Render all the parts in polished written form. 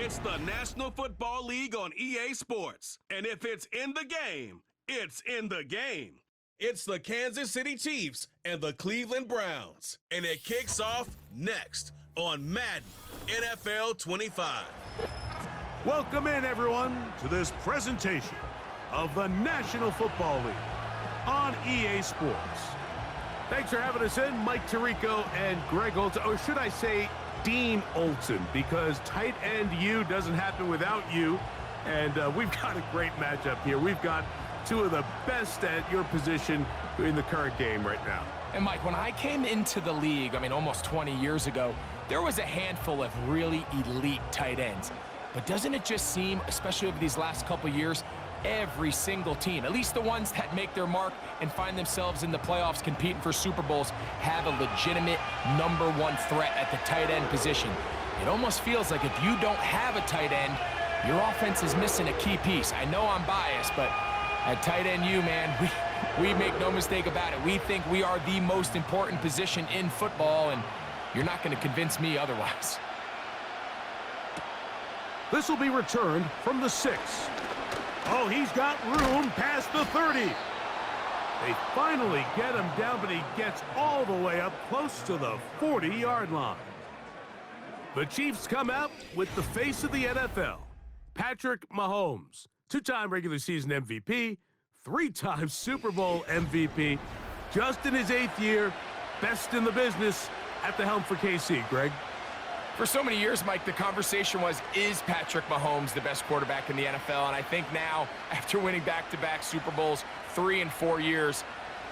It's the National Football League on EA Sports. And if it's in the game, it's in the game. It's the Kansas City Chiefs and the Cleveland Browns. And it kicks off next on Madden NFL 25. Welcome in, everyone, to this presentation of the National Football League on EA Sports. Thanks for having us in, Mike Tirico and Greg Olson, or should I say Dean Olson, because tight end U doesn't happen without you. And we've got a great matchup here. We've got two of the best at your position in the current game right now. And Mike, when I came into the league, almost 20 years ago, there was a handful of really elite tight ends. But doesn't it just seem, especially over these last couple years, every single team, at least the ones that make their mark and find themselves in the playoffs competing for Super Bowls, have a legitimate #1 threat at the tight end position. It almost feels like if you don't have a tight end, your offense is missing a key piece. I know I'm biased, but at tight end U, man, we make no mistake about it. We think we are the most important position in football, and you're not going to convince me otherwise. This will be returned from the 6. Oh, he's got room past the 30. They finally get him down, but he gets all the way up close to the 40-yard line. The Chiefs come out with the face of the NFL, Patrick Mahomes, 2-time regular season MVP, 3-time Super Bowl MVP, just in his 8th year, best in the business at the helm for KC, Greg. For so many years, Mike, the conversation was, is Patrick Mahomes the best quarterback in the NFL? And I think now, after winning back-to-back Super Bowls 3 and 4 years,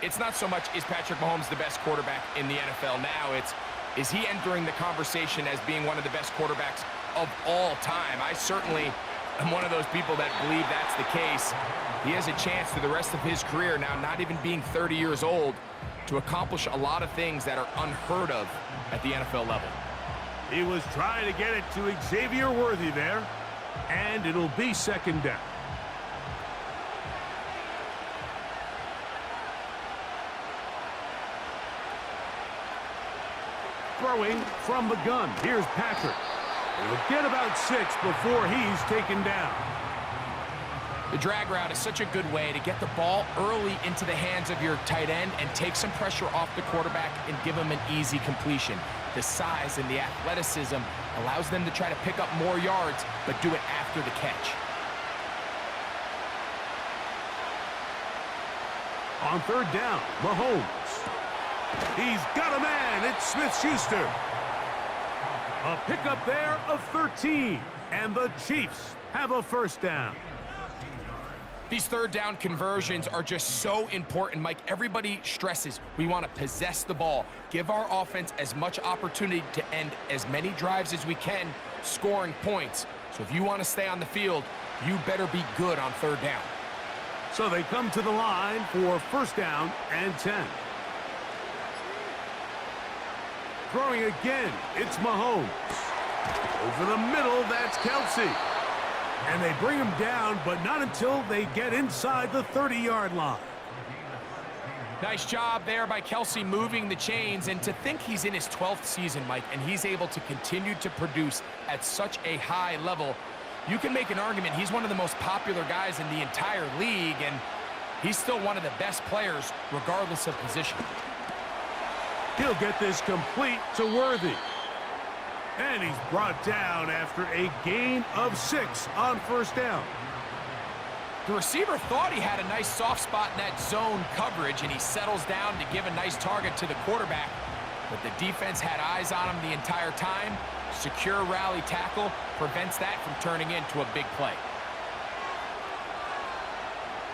it's not so much, is Patrick Mahomes the best quarterback in the NFL? Now it's, is he entering the conversation as being one of the best quarterbacks of all time? I certainly am one of those people that believe that's the case. He has a chance through the rest of his career, now not even being 30 years old, to accomplish a lot of things that are unheard of at the NFL level. He was trying to get it to Xavier Worthy there, and it'll be 2nd down. Throwing from the gun. Here's Patrick. He'll get about 6 before he's taken down. The drag route is such a good way to get the ball early into the hands of your tight end and take some pressure off the quarterback and give him an easy completion. The size and the athleticism allows them to try to pick up more yards, but do it after the catch. On 3rd down, Mahomes. He's got a man. It's Smith-Schuster. A pickup there of 13, and the Chiefs have a 1st down. These 3rd down conversions are just so important, Mike. Everybody stresses we want to possess the ball, give our offense as much opportunity to end as many drives as we can, scoring points. So if you want to stay on the field, you better be good on 3rd down. So they come to the line for 1st down and 10. Throwing again, it's Mahomes. Over the middle, that's Kelsey. And they bring him down, but not until they get inside the 30-yard line. Nice job there by Kelsey moving the chains, and to think he's in his 12th season, Mike, and he's able to continue to produce at such a high level. You can make an argument he's one of the most popular guys in the entire league, and he's still one of the best players regardless of position. He'll get this complete to Worthy. And he's brought down after a gain of 6 on 1st down. The receiver thought he had a nice soft spot in that zone coverage, and he settles down to give a nice target to the quarterback. But the defense had eyes on him the entire time. Secure rally tackle prevents that from turning into a big play.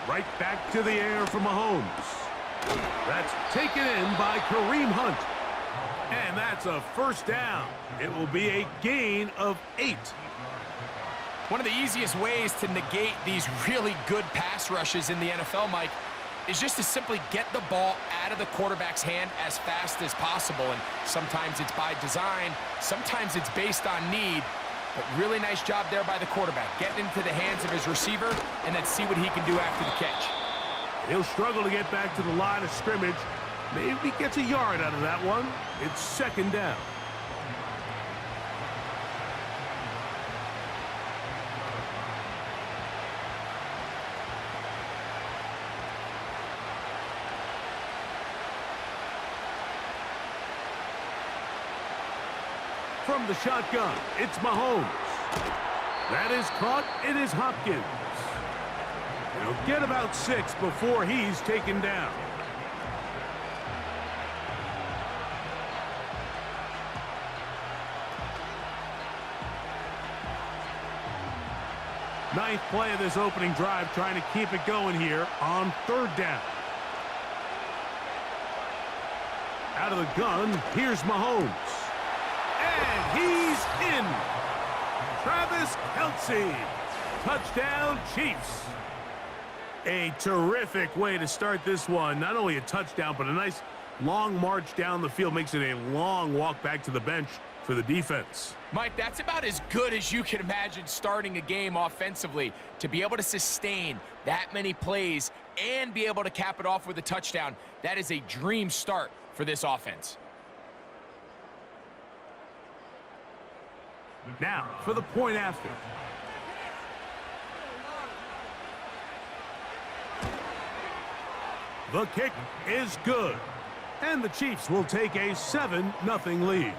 Right back to the air for Mahomes. That's taken in by Kareem Hunt. And that's a 1st down. It will be a gain of 8. One of the easiest ways to negate these really good pass rushes in the NFL, Mike, is just to simply get the ball out of the quarterback's hand as fast as possible. And sometimes it's by design, sometimes it's based on need. But really nice job there by the quarterback, getting into the hands of his receiver, and then see what he can do after the catch. He'll struggle to get back to the line of scrimmage. Maybe he gets a yard out of that one. It's 2nd down. from the shotgun. It's Mahomes. That is caught. It is Hopkins. He'll get about 6 before he's taken down. Ninth play of this opening drive, trying to keep it going here on 3rd down. Out of the gun, here's Mahomes. And he's in. Travis Kelce. Touchdown, Chiefs. A terrific way to start this one. Not only a touchdown, but a nice long march down the field. Makes it a long walk back to the bench for the defense. Mike, that's about as good as you can imagine starting a game offensively. To be able to sustain that many plays and be able to cap it off with a touchdown, that is a dream start for this offense. Now, for the point after. The kick is good. And the Chiefs will take a 7-0 lead.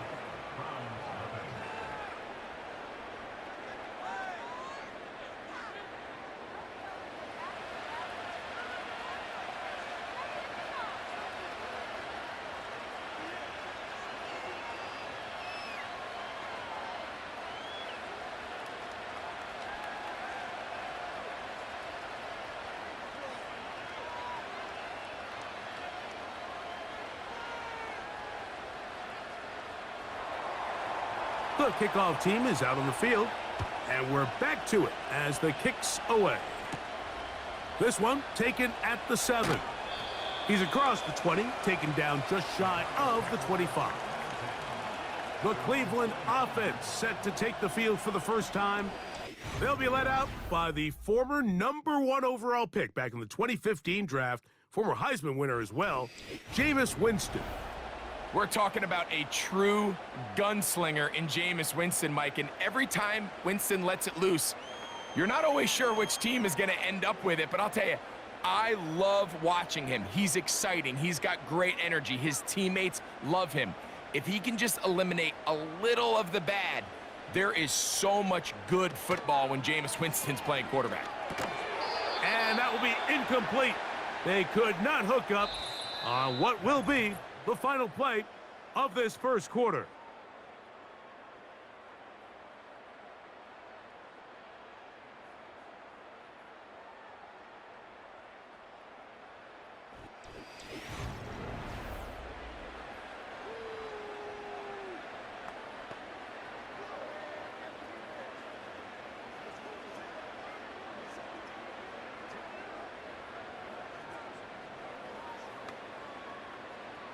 The kickoff team is out on the field, and we're back to it as the kick's away. This one taken at the 7. He's across the 20, taken down just shy of the 25. The Cleveland offense set to take the field for the first time. They'll be led out by the former #1 overall pick back in the 2015 draft, former Heisman winner as well, Jameis Winston. We're talking about a true gunslinger in Jameis Winston, Mike, and every time Winston lets it loose, you're not always sure which team is going to end up with it, but I'll tell you, I love watching him. He's exciting. He's got great energy. His teammates love him. If he can just eliminate a little of the bad, there is so much good football when Jameis Winston's playing quarterback. And that will be incomplete. They could not hook up on what will be the final play of this first quarter.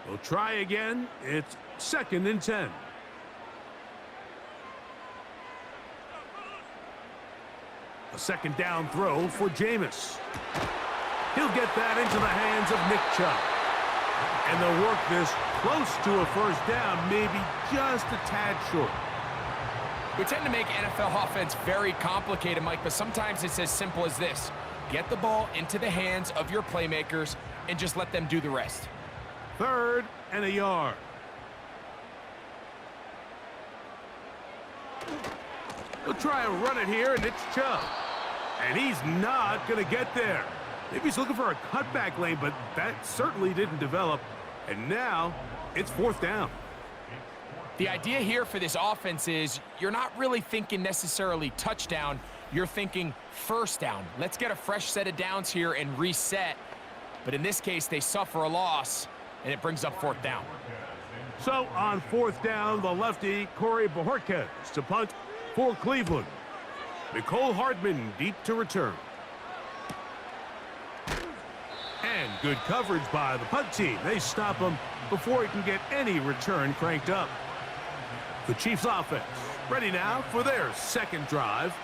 We'll try again. It's 2nd and 10. A 2nd down throw for Jameis. He'll get that into the hands of Nick Chubb. And they'll work this close to a 1st down, maybe just a tad short. We tend to make NFL offense very complicated, Mike, but sometimes it's as simple as this. Get the ball into the hands of your playmakers and just let them do the rest. 3rd and a yard. We'll try and run it here, and it's Chubb. And he's not going to get there. Maybe he's looking for a cutback lane, but that certainly didn't develop. And now it's 4th down. The idea here for this offense is you're not really thinking necessarily touchdown. You're thinking 1st down. Let's get a fresh set of downs here and reset. But in this case, they suffer a loss, and it brings up 4th down. So on 4th down, the lefty, Corey Bojorquez to punt for Cleveland. Nicole Hardman deep to return. And good coverage by the punt team. They stop him before he can get any return cranked up. The Chiefs offense ready now for their 2nd drive.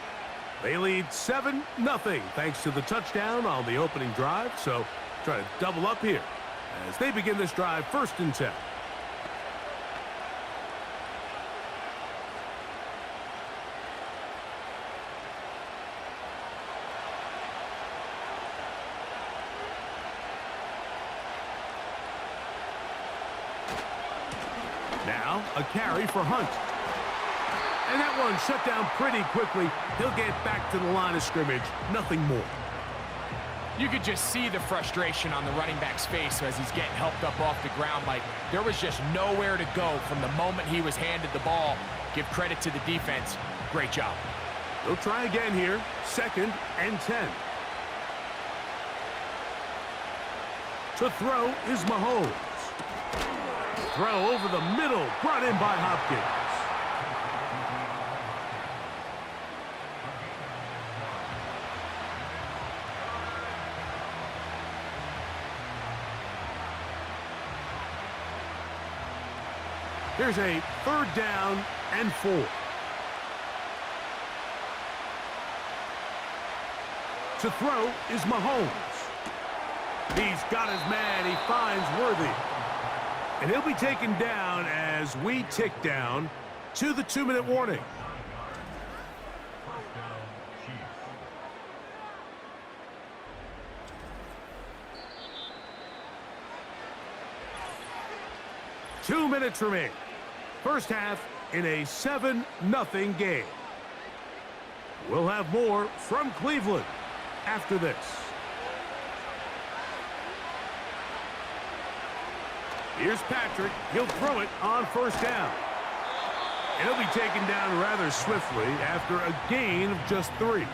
They lead 7-0 thanks to the touchdown on the opening drive. So try to double up here as they begin this drive 1st and 10. Now a carry for Hunt. And that one shut down pretty quickly. He'll get back to the line of scrimmage. Nothing more. You could just see the frustration on the running back's face as he's getting helped up off the ground. Like, there was just nowhere to go from the moment he was handed the ball. Give credit to the defense. Great job. They'll try again here. 2nd and 10. To throw is Mahomes. Throw over the middle, brought in by Hopkins. Here's a 3rd down and 4. To throw is Mahomes. He's got his man. He finds Worthy. And he'll be taken down as we tick down to the 2-minute warning. Two minutes remain. First half in a 7-0 game. We'll have more from Cleveland after this. Here's Patrick. He'll throw it on 1st down. And he'll be taken down rather swiftly after a gain of just 3.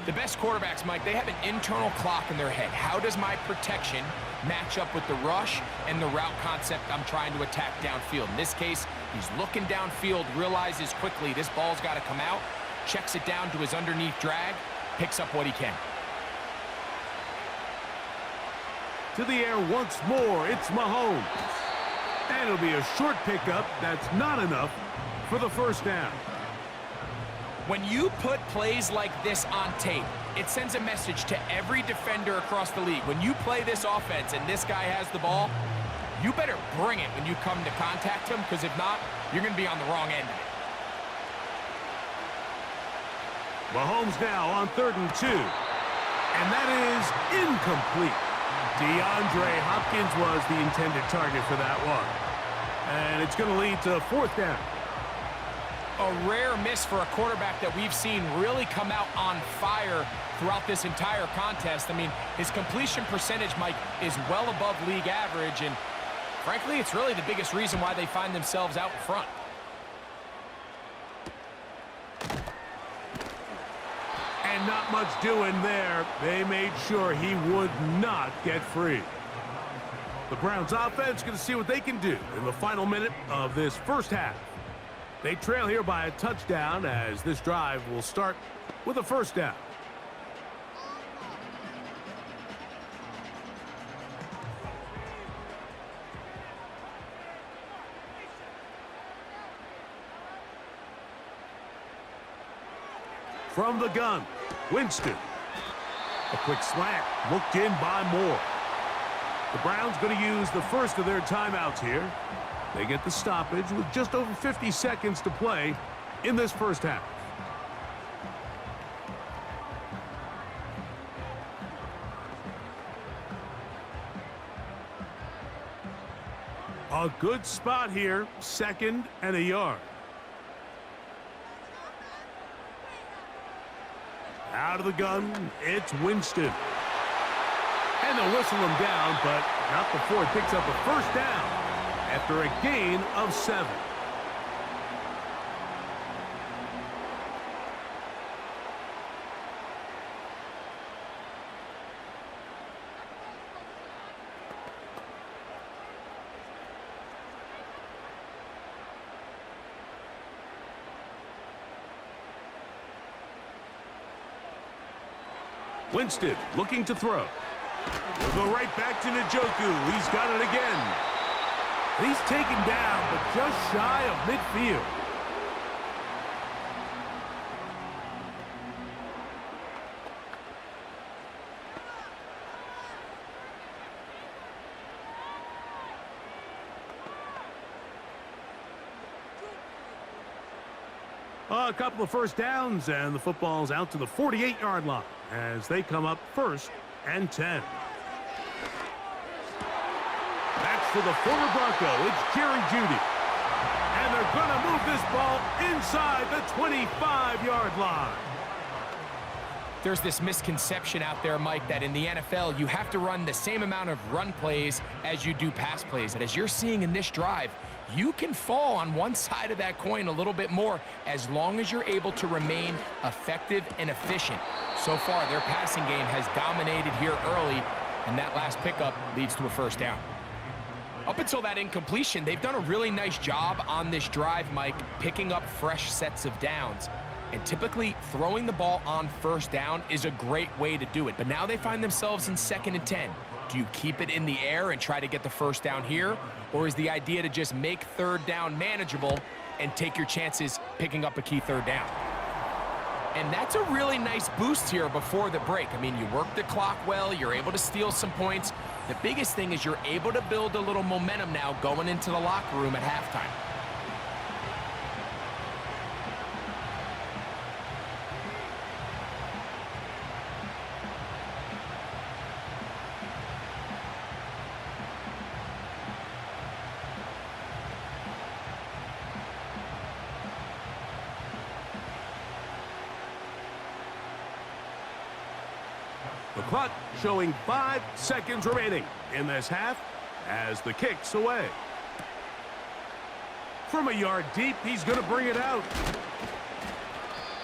The best quarterbacks, Mike, they have an internal clock in their head. How does my protection match up with the rush and the route concept I'm trying to attack downfield? In this case, he's looking downfield, realizes quickly this ball's got to come out, checks it down to his underneath drag, picks up what he can. To the air once more, it's Mahomes. And it'll be a short pickup. That's not enough for the 1st down. When you put plays like this on tape, it sends a message to every defender across the league. When you play this offense and this guy has the ball, you better bring it when you come to contact him, because if not, you're going to be on the wrong end of it. Mahomes now on 3rd and 2. And that is incomplete. DeAndre Hopkins was the intended target for that one. And it's going to lead to 4th down. A rare miss for a quarterback that we've seen really come out on fire throughout this entire contest. I mean, his completion percentage, Mike, is well above league average, and frankly, it's really the biggest reason why they find themselves out in front. And not much doing there. They made sure he would not get free. The Browns offense going to see what they can do in the final minute of this first half. They trail here by a touchdown as this drive will start with a 1st down. From the gun, Winston. A quick slant, looked in by Moore. The Browns going to use the first of their timeouts here. They get the stoppage with just over 50 seconds to play in this first half. A good spot here, 2nd and a yard. Out of the gun, it's Winston. And they'll whistle him down, but not before he picks up a 1st down after a gain of 7. Winston looking to throw. We'll go right back to Njoku. He's got it again. He's taken down, but just shy of midfield. A couple of 1st downs, and the football's out to the 48-yard line as they come up 1st and 10. That's for the former Bronco. It's Jerry Jeudy. And they're Gonna move this ball inside the 25-yard line. There's this misconception out there, Mike, that in the NFL, you have to run the same amount of run plays as you do pass plays. And as you're seeing in this drive, you can fall on one side of that coin a little bit more as long as you're able to remain effective and efficient. So far, their passing game has dominated here early, and that last pickup leads to a first down. Up until that incompletion, they've done a really nice job on this drive, Mike, picking up fresh sets of downs. And typically, throwing the ball on first down is a great way to do it. But now they find themselves in 2nd and 10. Do you keep it in the air and try to get the first down here? Or is the idea to just make 3rd down manageable and take your chances picking up a key 3rd down? And that's a really nice boost here before the break. I mean, you work the clock well, you're able to steal some points. The biggest thing is you're able to build a little momentum now going into the locker room at halftime. The clock showing 5 seconds remaining in this half as the kick's away. From a yard deep, he's going to bring it out.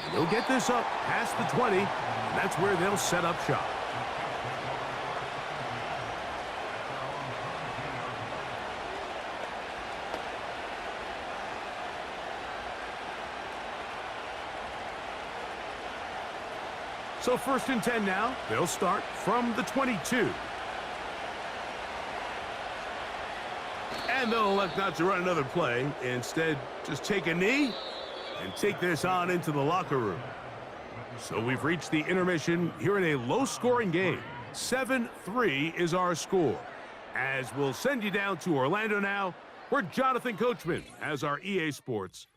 And he'll get this up past the 20, and that's where they'll set up shop. So 1st and 10 now. They'll start from the 22. And they'll elect not to run another play. Instead, just take a knee and take this on into the locker room. So we've reached the intermission here in a low-scoring game. 7-3 is our score. As we'll send you down to Orlando now, where Jonathan Coachman has our EA Sports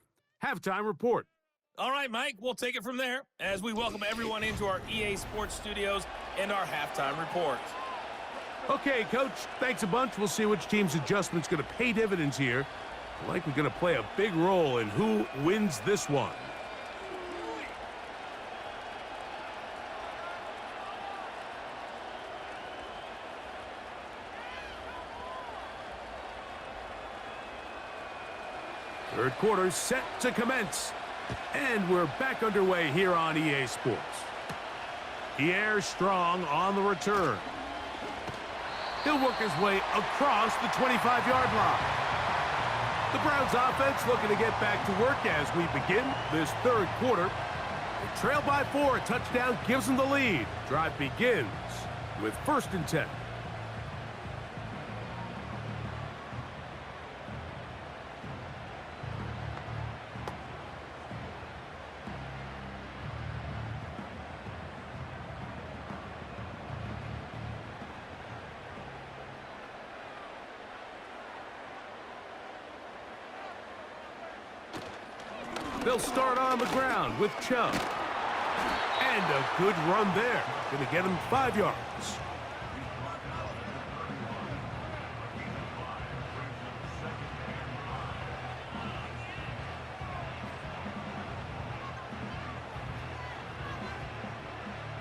halftime report. All right, Mike, we'll take it from there as we welcome everyone into our EA Sports studios and our halftime report. Okay, Coach, thanks a bunch. We'll see which team's adjustment's going to pay dividends here. Likely going to play a big role in who wins this one. Third quarter set to commence. And we're back underway here on EA Sports. Pierre Strong on the return. He'll work his way across the 25-yard line. The Browns offense looking to get back to work as we begin this third quarter. They trail by 4. A touchdown gives them the lead. Drive begins with 1st and 10. They'll start on the ground with Chubb. And a good run there. Going to get him 5 yards.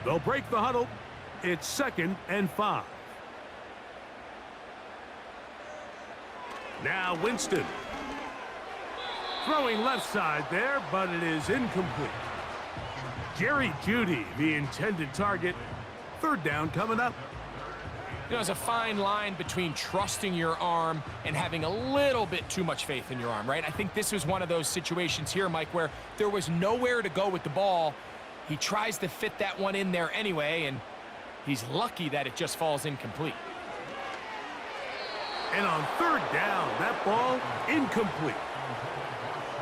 They'll break the huddle. It's 2nd and 5. Now Winston. Throwing left side there, but it is incomplete. Jerry Jeudy, the intended target. 3rd down coming up. You know, there's a fine line between trusting your arm and having a little bit too much faith in your arm, right? I think this was one of those situations here, Mike, where there was nowhere to go with the ball. He tries to fit that one in there anyway, and he's lucky that it just falls incomplete. And on 3rd down, that ball incomplete.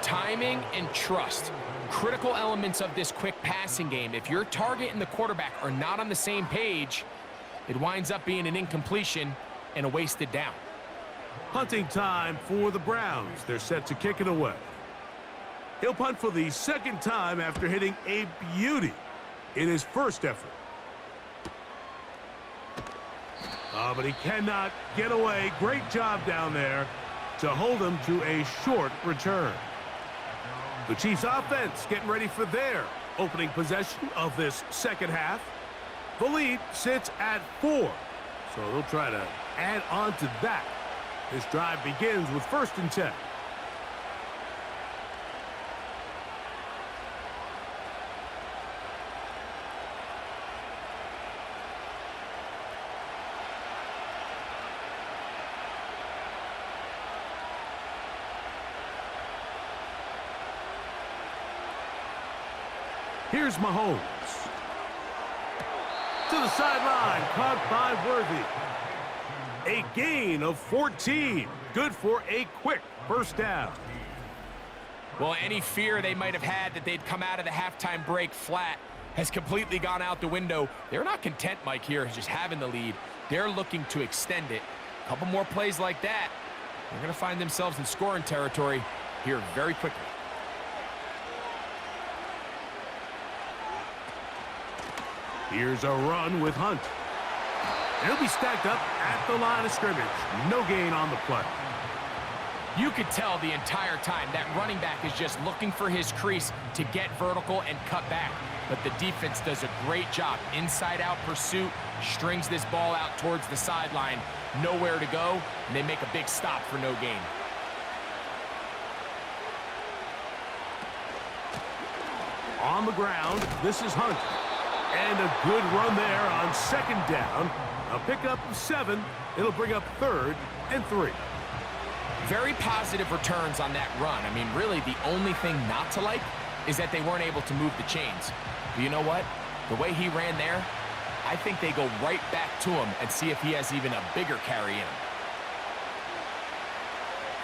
Timing and trust, critical elements of this quick passing game. If your target and the quarterback are not on the same page, it winds up being an incompletion and a wasted down. Punting time for the Browns. They're set to kick it away. He'll punt for the 2nd time after hitting a beauty in his first effort. But he cannot get away. Great job down there to hold him to a short return. The Chiefs offense getting ready for their opening possession of this second half. The lead sits at 4, so they'll try to add on to that. This drive begins with 1st and 10. Here's Mahomes. To the sideline, caught by Worthy. A gain of 14. Good for a quick first down. Well, any fear they might have had that they'd come out of the halftime break flat has completely gone out the window. They're not content, Mike, here, just having the lead. They're looking to extend it. A couple more plays like that, they're going to find themselves in scoring territory here very quickly. Here's a run with Hunt. He'll be stacked up at the line of scrimmage. No gain on the play. You could tell the entire time that running back is just looking for his crease to get vertical and cut back. But the defense does a great job. Inside-out pursuit, strings this ball out towards the sideline. Nowhere to go, and they make a big stop for no gain. On the ground, this is Hunt. And a good run there on 2nd down. A pickup of 7. It'll bring up 3rd and 3. Very positive returns on that run. I mean, really, the only thing not to like is that they weren't able to move the chains. But you know what? The way he ran there, I think they go right back to him and see if he has even a bigger carry in him.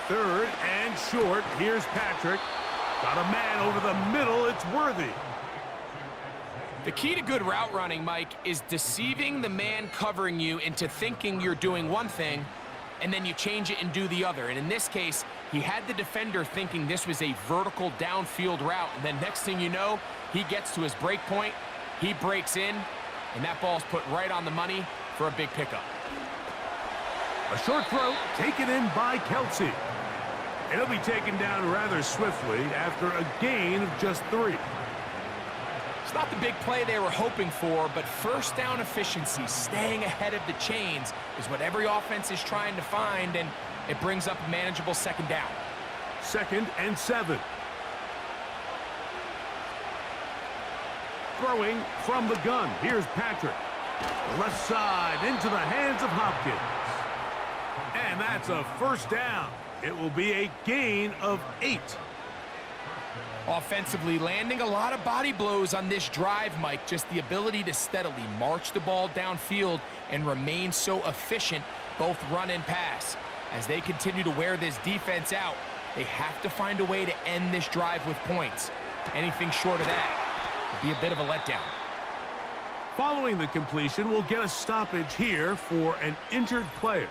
3rd and short. Here's Patrick. Got a man over the middle. It's Worthy. The key to good route running, Mike, is deceiving the man covering you into thinking you're doing one thing, and then you change it and do the other. And in this case, he had the defender thinking this was a vertical downfield route, and then next thing you know, he gets to his break point, he breaks in, and that ball's put right on the money for a big pickup. A short throw taken in by Kelsey. And he'll be taken down rather swiftly after a gain of just 3. It's not the big play they were hoping for, but first down efficiency, staying ahead of the chains, is what every offense is trying to find, and it brings up a manageable 2nd down. 2nd and 7. Throwing from the gun. Here's Patrick. Left side into the hands of Hopkins. And that's a 1st down. It will be a gain of 8. Offensively, landing a lot of body blows on this drive, Mike. Just the ability to steadily march the ball downfield and remain so efficient, both run and pass. As they continue to wear this defense out, they have to find a way to end this drive with points. Anything short of that would be a bit of a letdown. Following the completion, we'll get a stoppage here for an injured player.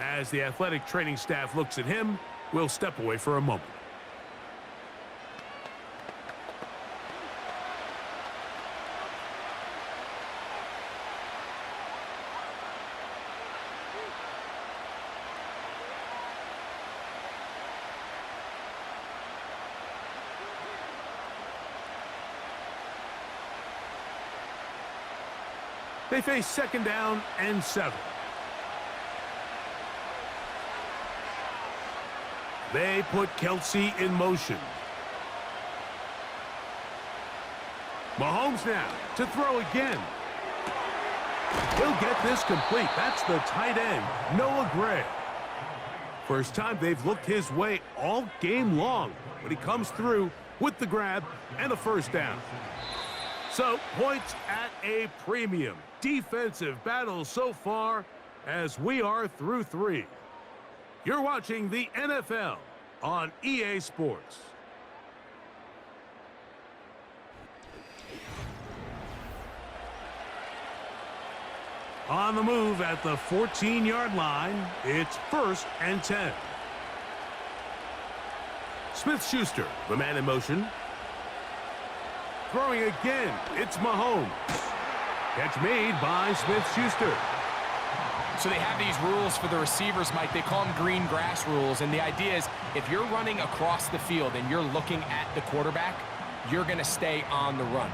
As the athletic training staff looks at him, we'll step away for a moment. They face 2nd down and 7. They put Kelsey in motion. Mahomes now to throw again. He'll get this complete. That's the tight end, Noah Gray. First time they've looked his way all game long, but he comes through with the grab and a 1st down. So, points at a premium. Defensive battle so far as we are through 3. You're watching the NFL on EA Sports. On the move at the 14-yard line, it's 1st and 10. Smith-Schuster, the man in motion. Throwing again, it's Mahomes. Catch made by Smith-Schuster. So they have these rules for the receivers, Mike. They call them green grass rules. And the idea is if you're running across the field and you're looking at the quarterback, you're going to stay on the run.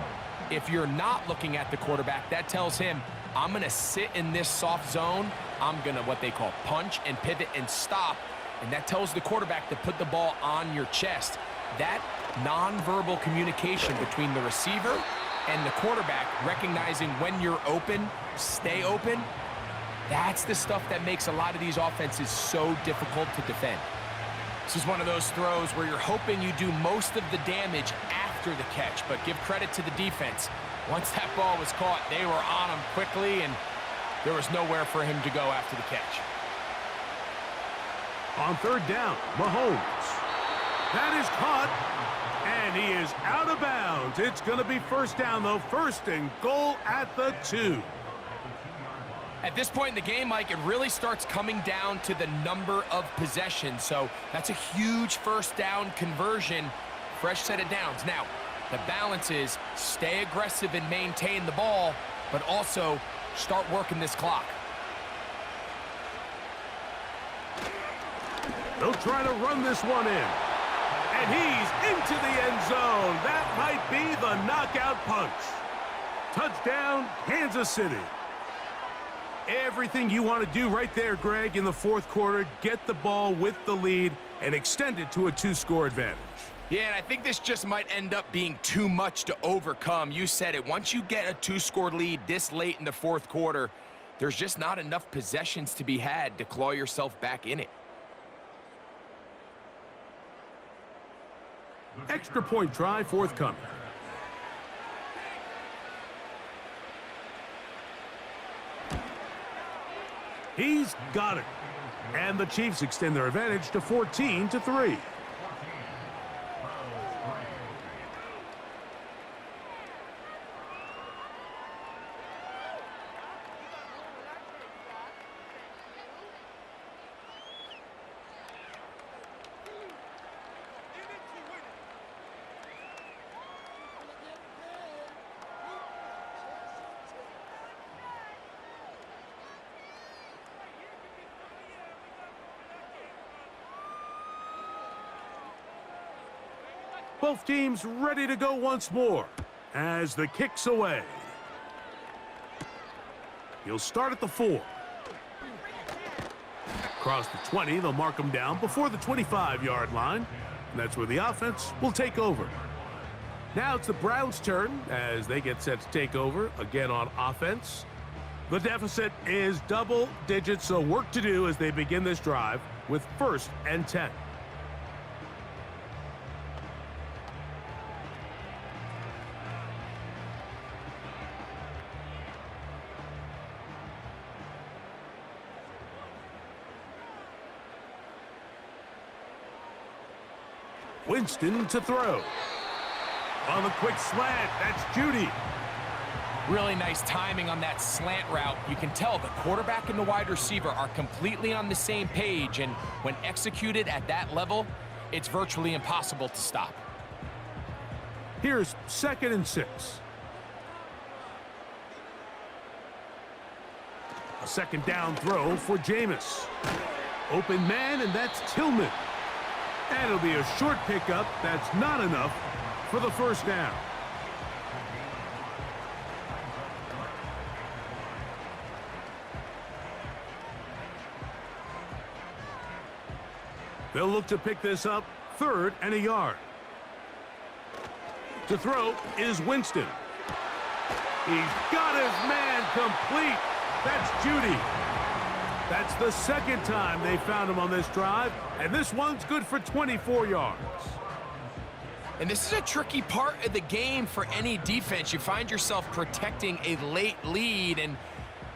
If you're not looking at the quarterback, that tells him, I'm going to sit in this soft zone. I'm going to what they call punch and pivot and stop. And that tells the quarterback to put the ball on your chest. That nonverbal communication between the receiver and the quarterback, recognizing when you're open, stay open, that's the stuff that makes a lot of these offenses so difficult to defend. This is one of those throws where you're hoping you do most of the damage after the catch, but give credit to the defense. Once that ball was caught, they were on him quickly, and there was nowhere for him to go after the catch. On third down, Mahomes. That is caught, and he is out of bounds. It's going to be first down, though. First and goal at the 2. At this point in the game, Mike, it really starts coming down to the number of possessions. So that's a huge first down conversion, fresh set of downs. Now, the balance is stay aggressive and maintain the ball, but also start working this clock. They'll try to run this one in. And he's into the end zone. That might be the knockout punch. Touchdown, Kansas City. Everything you want to do right there, Greg, in the fourth quarter, get the ball with the lead and extend it to a 2-score advantage. Yeah, and I think this just might end up being too much to overcome. You said it. Once you get a 2-score lead this late in the fourth quarter, there's just not enough possessions to be had to claw yourself back in it. Extra point try forthcoming. He's got it. And the Chiefs extend their advantage to 14-3. Both teams ready to go once more as the kick's away. He'll start at the 4. Across the 20, they'll mark him down before the 25-yard line. And that's where the offense will take over. Now it's the Browns' turn as they get set to take over again on offense. The deficit is double digits, so work to do as they begin this drive with 1st and 10. Winston to throw. On the quick slant, that's Judy. Really nice timing on that slant route. You can tell the quarterback and the wide receiver are completely on the same page, and when executed at that level, it's virtually impossible to stop. Here's 2nd and 6. A 2nd down throw for Jameis. Open man, and that's Tillman. And it'll be a short pickup. That's not enough for the 1st down. They'll look to pick this up 3rd and a yard. To throw is Winston. He's got his man complete. That's Judy. That's the 2nd time they found him on this drive, and this one's good for 24 yards. And this is a tricky part of the game for any defense. You find yourself protecting a late lead, and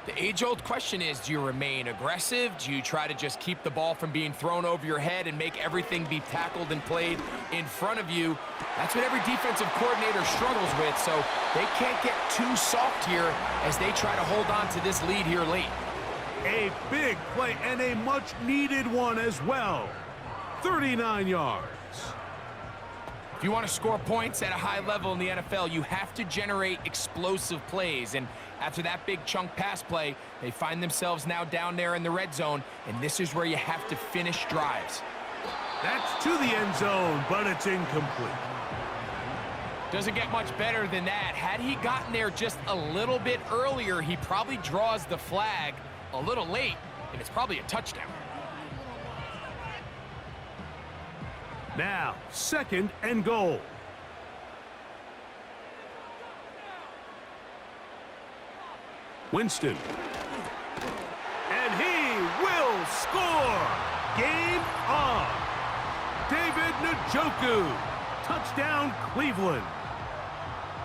the age-old question is, do you remain aggressive? Do you try to just keep the ball from being thrown over your head and make everything be tackled and played in front of you? That's what every defensive coordinator struggles with, so they can't get too soft here as they try to hold on to this lead here late. A big play and a much-needed one as well. 39 yards. If you want to score points at a high level in the NFL, you have to generate explosive plays, and After that big chunk pass play, they find themselves now down there in the red zone, and this is where you have to finish drives. That's to the end zone, but it's incomplete. Doesn't get much better than that. Had he gotten there just a little bit earlier, he probably draws the flag a little late, and it's probably a touchdown. Now, 2nd and goal. Winston. And he will score! Game on! David Njoku. Touchdown, Cleveland.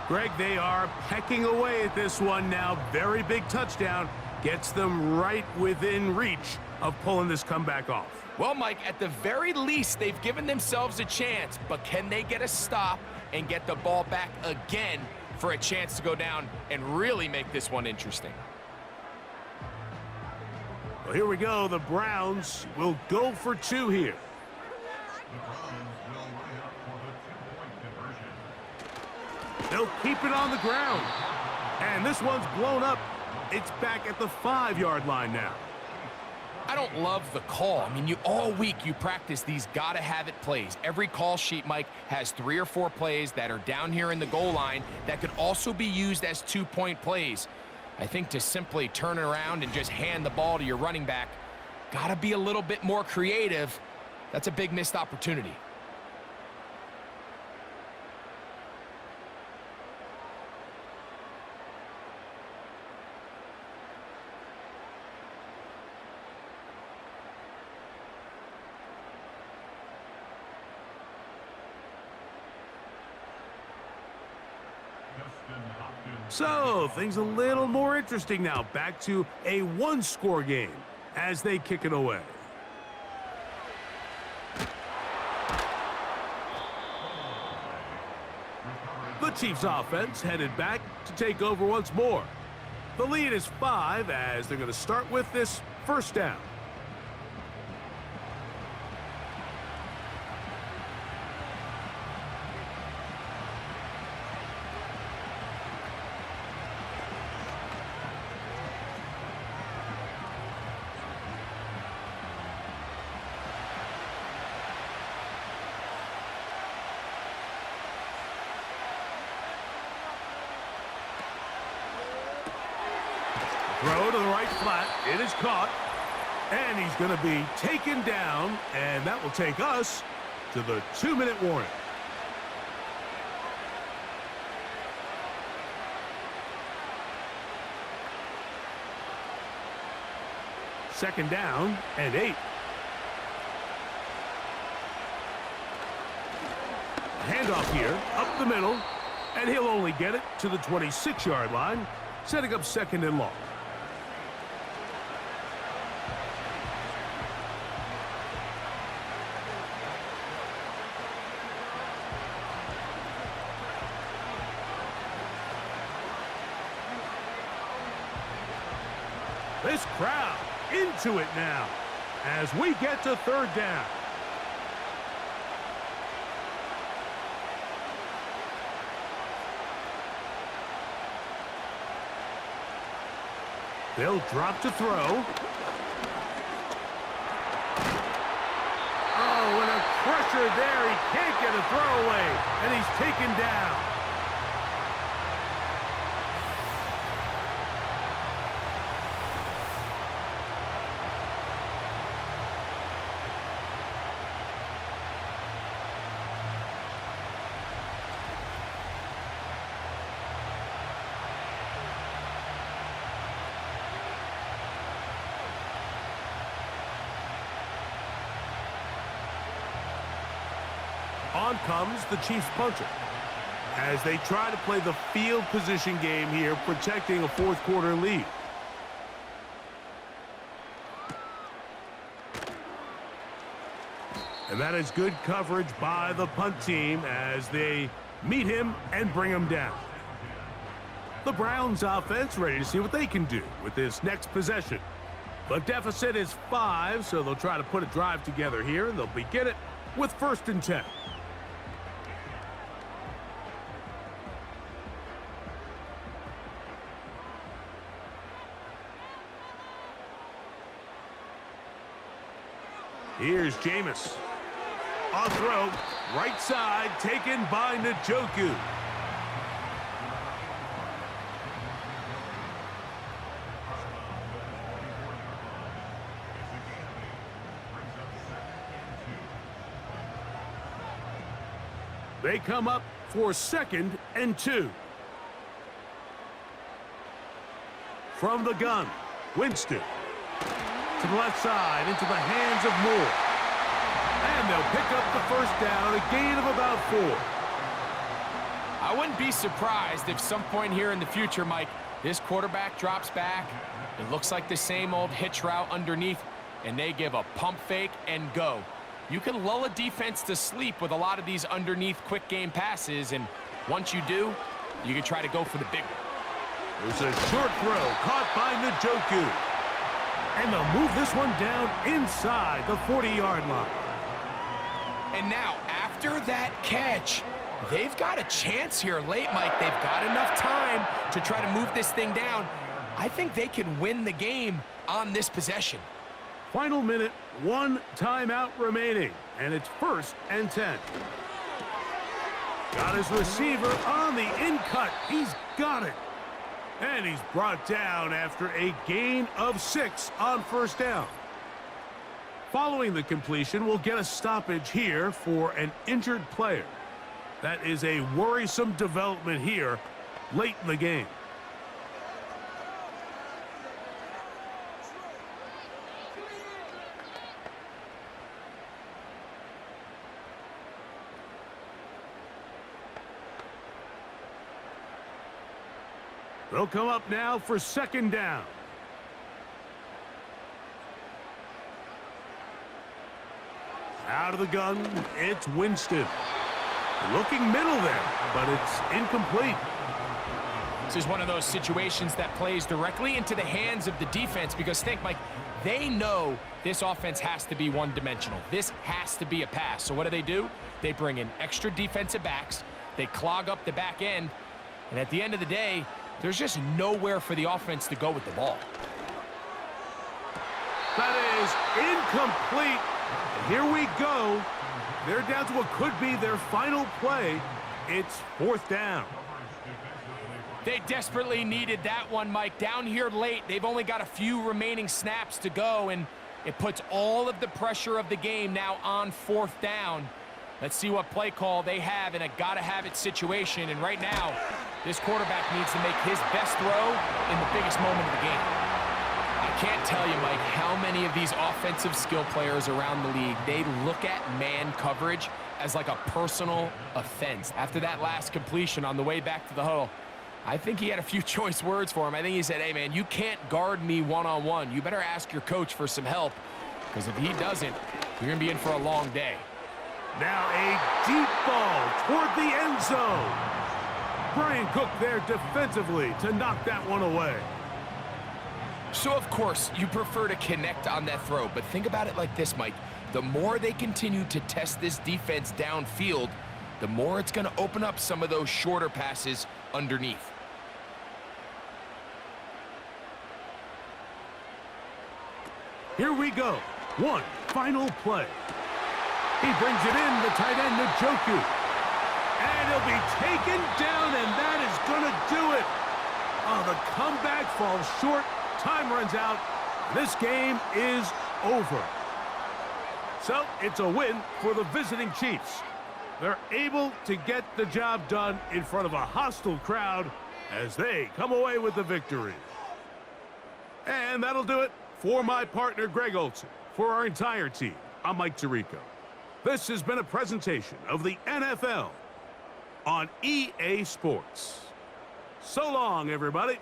Greg, they are pecking away at this one now. Very big touchdown. Gets them right within reach of pulling this comeback off. Well, Mike, at the very least, they've given themselves a chance, but can they get a stop and get the ball back again for a chance to go down and really make this one interesting? Well, here we go. The Browns will go for 2 here. They'll keep it on the ground. And this one's blown up. It's back at the 5-yard line now. I don't love the call. I mean, all week you practice these gotta-have-it plays. Every call sheet, Mike, has 3 or 4 plays that are down here in the goal line that could also be used as 2-point plays. I think to simply turn it around and just hand the ball to your running back, gotta be a little bit more creative. That's a big missed opportunity. So, things a little more interesting now. Back to a 1-score game as they kick it away. The Chiefs offense headed back to take over once more. The lead is 5 as they're going to start with this 1st down. Throw to the right flat. It is caught. And he's going to be taken down. And that will take us to the 2-minute warning. Second down and 8. Handoff here, up the middle. And he'll only get it to the 26-yard line, setting up 2nd and long. This crowd into it now as we get to 3rd down. They'll drop to throw. Oh, and a pressure there. He can't get a throw away, and he's taken down. On comes the Chiefs punter as they try to play the field position game here, protecting a 4th quarter lead. And that is good coverage by the punt team as they meet him and bring him down. The Browns offense ready to see what they can do with this next possession. The deficit is 5, so they'll try to put a drive together here, and they'll begin it with 1st and 10. Here's Jameis. A throw, right side, taken by Njoku. They come up for 2nd and 2. From the gun, Winston. To the left side, into the hands of Moore. And they'll pick up the first down, a gain of about 4. I wouldn't be surprised if some point here in the future, Mike, this quarterback drops back. It looks like the same old hitch route underneath, and they give a pump fake and go. You can lull a defense to sleep with a lot of these underneath quick game passes, and once you do, you can try to go for the big one. There's a short throw caught by Njoku. And they'll move this one down inside the 40-yard line. And now, after that catch, they've got a chance here late, Mike. They've got enough time to try to move this thing down. I think they can win the game on this possession. Final minute, 1 timeout remaining, and it's 1st and 10. Got his receiver on the in-cut. He's got it. And he's brought down after a gain of 6 on 1st down. Following the completion, we'll get a stoppage here for an injured player. That is a worrisome development here late in the game. They'll come up now for 2nd down. Out of the gun, it's Winston. Looking middle there, but it's incomplete. This is one of those situations that plays directly into the hands of the defense because think, Mike, they know this offense has to be one-dimensional. This has to be a pass. So what do? They bring in extra defensive backs. They clog up the back end. And at the end of the day, there's just nowhere for the offense to go with the ball. That is incomplete. And here we go. They're down to what could be their final play. It's 4th down. They desperately needed that one, Mike. Down here late, they've only got a few remaining snaps to go, and it puts all of the pressure of the game now on 4th down. Let's see what play call they have in a gotta-have-it situation. And right now, this quarterback needs to make his best throw in the biggest moment of the game. I can't tell you, Mike, how many of these offensive skill players around the league, they look at man coverage as like a personal offense. After that last completion on the way back to the huddle, I think he had a few choice words for him. I think he said, hey, man, you can't guard me one-on-one. You better ask your coach for some help, because if he doesn't, you're going to be in for a long day. Now a deep ball toward the end zone. Brian Cook there defensively to knock that one away. So, of course, you prefer to connect on that throw, but think about it like this, Mike. The more they continue to test this defense downfield, the more it's going to open up some of those shorter passes underneath. Here we go. One final play. He brings it in, the tight end, Njoku. And he'll be taken down, and that is going to do it. Oh, the comeback falls short. Time runs out. This game is over. So, it's a win for the visiting Chiefs. They're able to get the job done in front of a hostile crowd as they come away with the victory. And that'll do it for my partner, Greg Olson. For our entire team, I'm Mike Tirico. This has been a presentation of the NFL on EA Sports. So long, everybody.